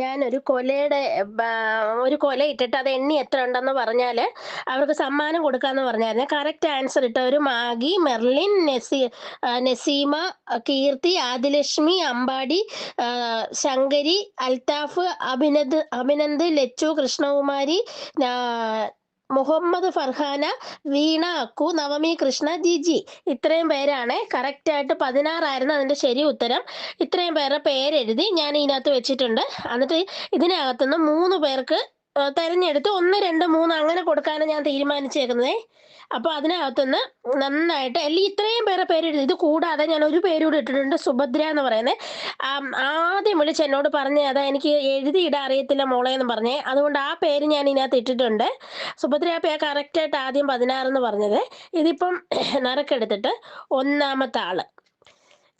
ഞാനൊരു ഒരു കൊല ഇട്ടിട്ട് അത് എണ്ണി എത്ര ഉണ്ടെന്ന് പറഞ്ഞാല് അവർക്ക് സമ്മാനം കൊടുക്കാന്ന് പറഞ്ഞായിരുന്നു. കറക്റ്റ് ആൻസർ ഇട്ടവര് മാഗി, മെർലിൻ, നസീമ, കീർത്തി, ആദിലക്ഷ്മി, അമ്പാടി, ശങ്കരി, അൽത്താഫ്, അഭിനന്ദ്, ലച്ചു, കൃഷ്ണകുമാരി, മുഹമ്മദ് ഫർഹാന, വീണ, അക്കു, നവമി കൃഷ്ണ, ജിജി. ഇത്രയും പേരാണ്. കറക്റ്റായിട്ട് 16 അതിന്റെ ശരി ഉത്തരം. ഇത്രയും പേരുടെ പേരെഴുതി ഞാൻ ഇതിനകത്ത് വെച്ചിട്ടുണ്ട്. എന്നിട്ട് ഇതിനകത്തുനിന്ന് 3 പേർക്ക് തെരഞ്ഞെടുത്ത് 1, 2, 3 അങ്ങനെ കൊടുക്കാനാണ് ഞാൻ തീരുമാനിച്ചേക്കുന്നത്. അപ്പൊ അതിനകത്തുനിന്ന് നന്നായിട്ട് ഇത്രയും പേരെ പേരെഴുതി. ഇത് കൂടാതെ ഞാൻ ഒരു പേരൂടെ ഇട്ടിട്ടുണ്ട്, സുഭദ്ര എന്ന് പറയുന്നത്. ആദ്യം വിളിച്ച് എന്നോട് പറഞ്ഞേ അതാ എനിക്ക് എഴുതിയിടാൻ അറിയത്തില്ല മോളെ എന്ന് പറഞ്ഞേ. അതുകൊണ്ട് ആ പേര് ഞാൻ ഇതിനകത്ത് ഇട്ടിട്ടുണ്ട്. സുഭദ്ര പേ കറക്റ്റായിട്ട് ആദ്യം 16 എന്ന് പറഞ്ഞത്. ഇതിപ്പം നറുക്കെടുത്തിട്ട് ഒന്നാമത്തെ ആള്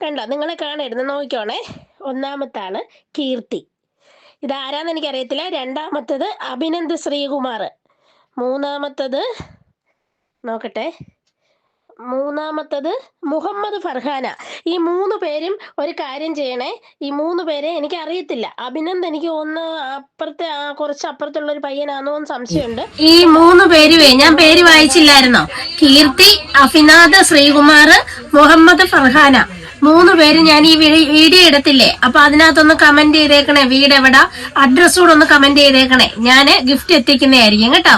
കണ്ടോ, നിങ്ങളെ കാണരുത്, നോക്കിക്കോണേ. ഒന്നാമത്തെ ആള് കീർത്തി. ഇതാരാന്ന് എനിക്കറിയത്തില്ല. രണ്ടാമത്തത് അഭിനന്ദ് ശ്രീകുമാർ. മൂന്നാമത്തത് നോക്കട്ടെ, മൂന്നാമത്തത് മുഹമ്മദ് ഫർഹാന. ഈ 3 പേരും ഒരു കാര്യം ചെയ്യണേ. ഈ 3 പേരെ എനിക്ക് അറിയത്തില്ല. അഭിനന്ദ് എനിക്ക് ഒന്ന് അപ്പുറത്തെ കുറച്ച് അപ്പുറത്തുള്ള ഒരു പയ്യനാണോ എന്ന് സംശയമുണ്ട്. ഈ 3 പേരുവേ ഞാൻ പേര് വായിച്ചില്ലായിരുന്നോ? കീർത്തി, അഭിനാഥ് ശ്രീകുമാർ, മുഹമ്മദ് ഫർഹാന. 3 പേര് ഞാൻ ഈ വീഡിയോ ഇടത്തില്ലേ, അപ്പൊ അതിനകത്തൊന്ന് കമന്റ് ചെയ്തേക്കണേ. വീട് എവിടാ, അഡ്രസ് കൂടെ ഒന്ന് കമന്റ് ചെയ്തേക്കണേ. ഞാന് ഗിഫ്റ്റ് എത്തിക്കുന്നതായിരിക്കും കേട്ടോ.